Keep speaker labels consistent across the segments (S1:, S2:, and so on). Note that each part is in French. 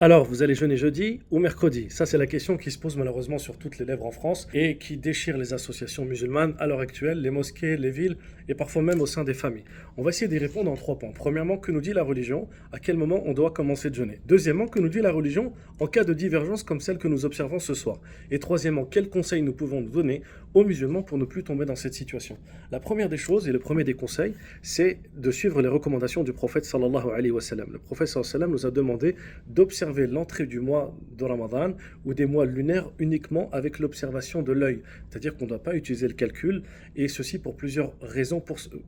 S1: Alors, vous allez jeûner jeudi ou mercredi? Ça, c'est la question qui se pose malheureusement sur toutes les lèvres en France et qui déchire les associations musulmanes à l'heure actuelle, les mosquées, les villes et parfois même au sein des familles. On va essayer d'y répondre en 3 points. Premièrement, que nous dit la religion? À quel moment on doit commencer de jeûner? Deuxièmement, que nous dit la religion en cas de divergence comme celle que nous observons ce soir? Et troisièmement, quels conseils nous pouvons nous donner aux musulmans pour ne plus tomber dans cette situation? La première des choses et le premier des conseils, c'est de suivre les recommandations du prophète sallallahu alayhi wa sallam. Le prophète sallallahu alayhi wa sallam nous a demandé d'observer l'entrée du mois de Ramadan ou des mois lunaires uniquement avec l'observation de l'œil. C'est-à-dire qu'on ne doit pas utiliser le calcul, et ceci pour plusieurs raisons,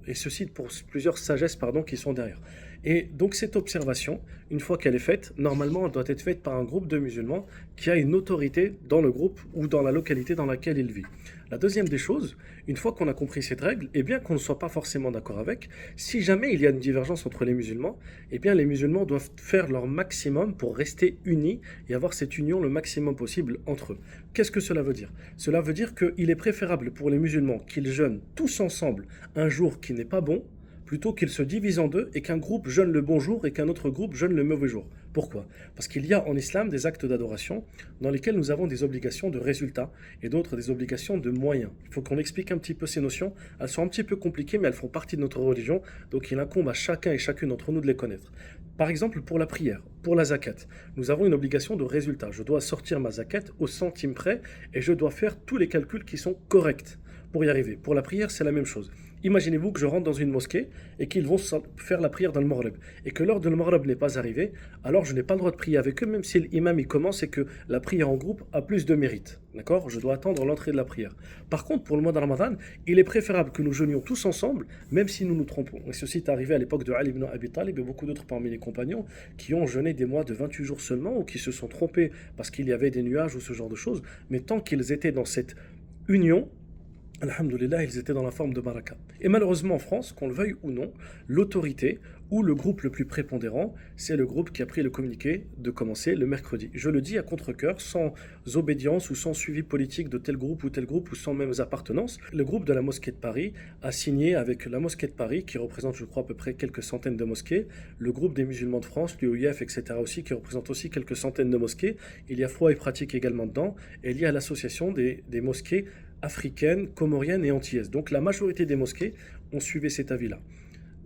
S1: et ceci pour plusieurs sagesses qui sont derrière. Et donc cette observation, une fois qu'elle est faite, normalement elle doit être faite par un groupe de musulmans qui a une autorité dans le groupe ou dans la localité dans laquelle il vit. La deuxième des choses, une fois qu'on a compris cette règle, et bien qu'on ne soit pas forcément d'accord avec, si jamais il y a une divergence entre les musulmans, eh bien les musulmans doivent faire leur maximum pour rester unis et avoir cette union le maximum possible entre eux. Qu'est-ce que cela veut dire? Cela veut dire qu'il est préférable pour les musulmans qu'ils jeûnent tous ensemble un jour qui n'est pas bon, plutôt qu'ils se divisent en deux et qu'un groupe jeûne le bon jour et qu'un autre groupe jeûne le mauvais jour. Pourquoi? Parce qu'il y a en islam des actes d'adoration dans lesquels nous avons des obligations de résultats et d'autres des obligations de moyens. Il faut qu'on explique un petit peu ces notions. Elles sont un petit peu compliquées, mais elles font partie de notre religion, donc il incombe à chacun et chacune d'entre nous de les connaître. Par exemple, pour la prière, pour la zakat, nous avons une obligation de résultat. Je dois sortir ma zakat au centime près et je dois faire tous les calculs qui sont corrects pour y arriver. Pour la prière, c'est la même chose. Imaginez-vous que je rentre dans une mosquée et qu'ils vont faire la prière dans le Maghreb et que l'heure de le Maghreb n'est pas arrivée, alors je n'ai pas le droit de prier avec eux, même si l'imam y commence et que la prière en groupe a plus de mérite. D'accord? Je dois attendre l'entrée de la prière. Par contre, pour le mois de Ramadan, il est préférable que nous jeûnions tous ensemble, même si nous nous trompons. Et ceci est arrivé à l'époque de Ali ibn Abi Talib et beaucoup d'autres parmi les compagnons qui ont jeûné des mois de 28 jours seulement ou qui se sont trompés parce qu'il y avait des nuages ou ce genre de choses. Mais tant qu'ils étaient dans cette union, alhamdoulilah, ils étaient dans la forme de baraka. Et malheureusement en France, qu'on le veuille ou non, l'autorité ou le groupe le plus prépondérant, c'est le groupe qui a pris le communiqué de commencer le mercredi. Je le dis à contre-cœur, sans obédience ou sans suivi politique de tel groupe ou sans même appartenance. Le groupe de la mosquée de Paris a signé avec la mosquée de Paris, qui représente je crois à peu près quelques centaines de mosquées, le groupe des musulmans de France, l'UOIF, etc. aussi, qui représente aussi quelques centaines de mosquées. Il y a foi et pratique également dedans, et il y a l'association des mosquées africaines, comoriennes et antillaises. Donc la majorité des mosquées ont suivi cet avis-là.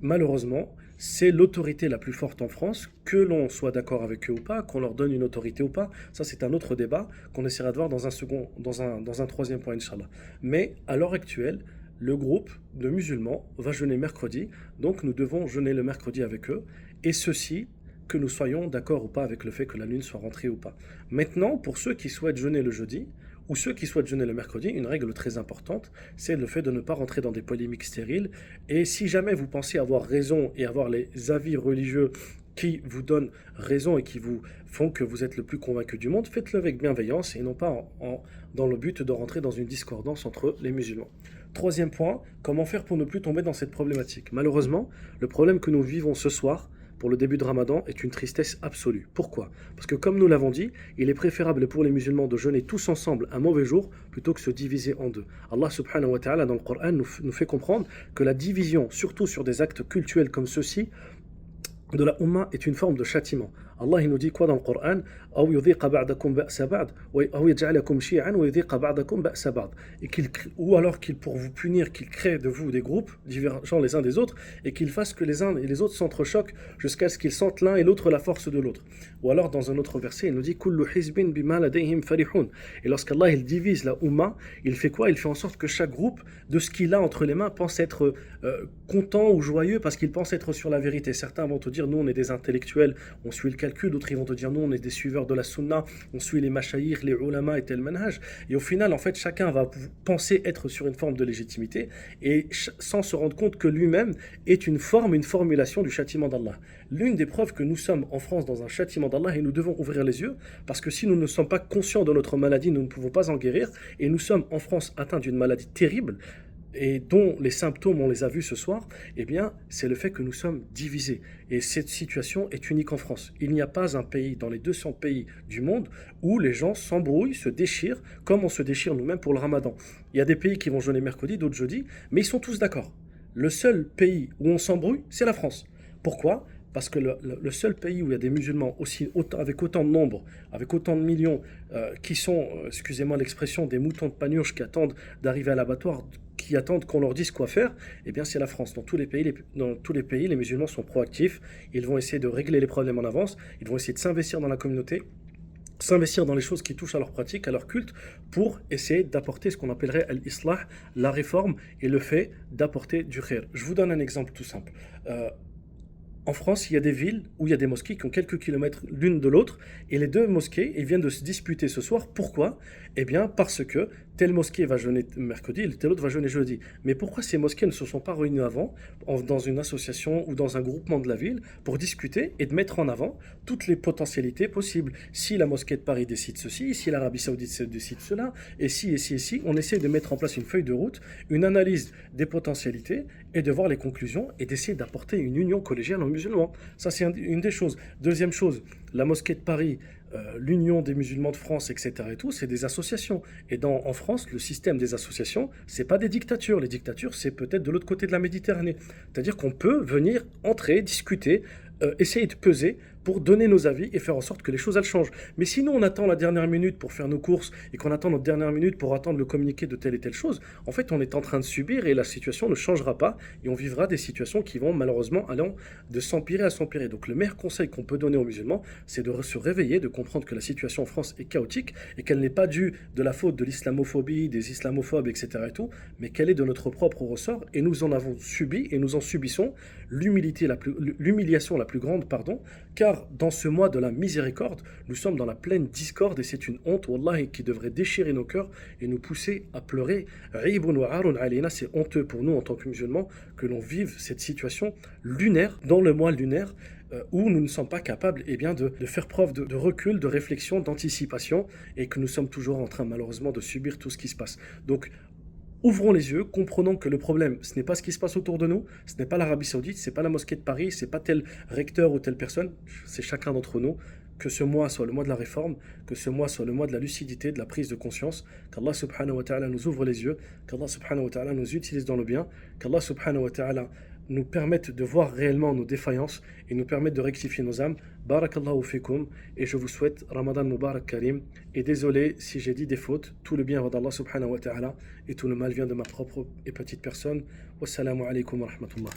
S1: Malheureusement, c'est l'autorité la plus forte en France, que l'on soit d'accord avec eux ou pas, qu'on leur donne une autorité ou pas, ça c'est un autre débat qu'on essaiera de voir dans un troisième point, Inch'Allah. Mais à l'heure actuelle, le groupe de musulmans va jeûner mercredi, donc nous devons jeûner le mercredi avec eux, et ceci, que nous soyons d'accord ou pas avec le fait que la lune soit rentrée ou pas. Maintenant, pour ceux qui souhaitent jeûner le jeudi, ou ceux qui souhaitent jeûner le mercredi, une règle très importante, c'est le fait de ne pas rentrer dans des polémiques stériles. Et si jamais vous pensez avoir raison et avoir les avis religieux qui vous donnent raison et qui vous font que vous êtes le plus convaincu du monde, faites-le avec bienveillance et non pas dans le but de rentrer dans une discordance entre les musulmans. Troisième point, comment faire pour ne plus tomber dans cette problématique? Malheureusement, le problème que nous vivons ce soir, pour le début de Ramadan, est une tristesse absolue. Pourquoi? Parce que comme nous l'avons dit, il est préférable pour les musulmans de jeûner tous ensemble un mauvais jour plutôt que se diviser en deux. Allah subhanahu wa ta'ala dans le Coran nous fait comprendre que la division, surtout sur des actes cultuels comme ceux-ci, de la Ummah est une forme de châtiment. Allah il nous dit quoi dans le Coran? Ou alors qu'il, pour vous punir, qu'il crée de vous des groupes divergents les uns des autres et qu'il fasse que les uns et les autres s'entrechoquent jusqu'à ce qu'ils sentent l'un et l'autre la force de l'autre. Ou alors dans un autre verset il nous dit Kullu hizbin bima ladayhim farihun. Et lorsqu'Allah il divise la Ummah, il fait quoi? Il fait en sorte que chaque groupe de ce qu'il a entre les mains pense être content ou joyeux parce qu'il pense être sur la vérité. Certains vont te dire nous on est des intellectuels, on suit le calcul, d'autres ils vont te dire nous on est des suiveurs de la sunna, on suit les mashayikh, les ulama et tel manhaj. Et au final en fait chacun va penser être sur une forme de légitimité et sans se rendre compte que lui-même est une formulation du châtiment d'Allah. L'une des preuves que nous sommes en France dans un châtiment d'Allah et nous devons ouvrir les yeux parce que si nous ne sommes pas conscients de notre maladie, nous ne pouvons pas en guérir et nous sommes en France atteints d'une maladie terrible et dont les symptômes, on les a vus ce soir, eh bien, c'est le fait que nous sommes divisés. Et cette situation est unique en France. Il n'y a pas un pays dans les 200 pays du monde où les gens s'embrouillent, se déchirent, comme on se déchire nous-mêmes pour le Ramadan. Il y a des pays qui vont jeûner mercredi, d'autres jeudi, mais ils sont tous d'accord. Le seul pays où on s'embrouille, c'est la France. Pourquoi? parce que le seul pays où il y a des musulmans avec autant de nombre, avec autant de millions, qui sont, excusez-moi l'expression, des moutons de panurge qui attendent d'arriver à l'abattoir, qui attendent qu'on leur dise quoi faire, eh bien c'est la France. Dans tous les pays, les musulmans sont proactifs, ils vont essayer de régler les problèmes en avance, ils vont essayer de s'investir dans la communauté, s'investir dans les choses qui touchent à leur pratique, à leur culte, pour essayer d'apporter ce qu'on appellerait l'islah, la réforme, et le fait d'apporter du khair. Je vous donne un exemple tout simple. En France, il y a des villes où il y a des mosquées qui ont quelques kilomètres l'une de l'autre, et les deux mosquées, ils viennent de se disputer ce soir. Pourquoi? Eh bien, parce que telle mosquée va jeûner mercredi et telle autre va jeûner jeudi. Mais pourquoi ces mosquées ne se sont pas réunies avant, dans une association ou dans un groupement de la ville, pour discuter et de mettre en avant toutes les potentialités possibles? Si la mosquée de Paris décide ceci, si l'Arabie Saoudite décide cela, et si, on essaie de mettre en place une feuille de route, une analyse des potentialités, et de voir les conclusions, et d'essayer d'apporter une union collégiale aux musulmans. Ça, c'est une des choses. Deuxième chose, la mosquée de Paris, l'Union des musulmans de France, etc. et tout, c'est des associations. Et en France, le système des associations, c'est pas des dictatures. Les dictatures, c'est peut-être de l'autre côté de la Méditerranée. C'est-à-dire qu'on peut venir entrer, discuter, essayer de peser pour donner nos avis et faire en sorte que les choses elles changent. Mais sinon on attend la dernière minute pour faire nos courses et qu'on attend notre dernière minute pour attendre le communiqué de telle et telle chose, en fait on est en train de subir et la situation ne changera pas et on vivra des situations qui vont malheureusement allant de s'empirer à s'empirer. Donc le meilleur conseil qu'on peut donner aux musulmans, c'est de se réveiller, de comprendre que la situation en France est chaotique et qu'elle n'est pas due de la faute de l'islamophobie, des islamophobes, etc. et tout, mais qu'elle est de notre propre ressort et nous en avons subi et nous en subissons l'humiliation la plus grande, pardon, car dans ce mois de la miséricorde, nous sommes dans la pleine discorde et c'est une honte, wallahi, qui devrait déchirer nos cœurs et nous pousser à pleurer. C'est honteux pour nous en tant que musulmans que l'on vive cette situation lunaire, dans le mois lunaire, où nous ne sommes pas capables de faire preuve de recul, de réflexion, d'anticipation et que nous sommes toujours en train malheureusement de subir tout ce qui se passe. Donc ouvrons les yeux, comprenons que le problème, ce n'est pas ce qui se passe autour de nous, ce n'est pas l'Arabie Saoudite, ce n'est pas la mosquée de Paris, ce n'est pas tel recteur ou telle personne, c'est chacun d'entre nous. Que ce mois soit le mois de la réforme, que ce mois soit le mois de la lucidité, de la prise de conscience, qu'Allah subhanahu wa ta'ala nous ouvre les yeux, qu'Allah subhanahu wa ta'ala nous utilise dans le bien, qu'Allah subhanahu wa ta'ala nous permette de voir réellement nos défaillances et nous permette de rectifier nos âmes. Barakallahu fikum, et je vous souhaite Ramadan Mubarak Karim. Et désolé si j'ai dit des fautes, tout le bien va d'Allah subhanahu wa ta'ala et tout le mal vient de ma propre et petite personne. Wassalamu alaikum wa rahmatullah.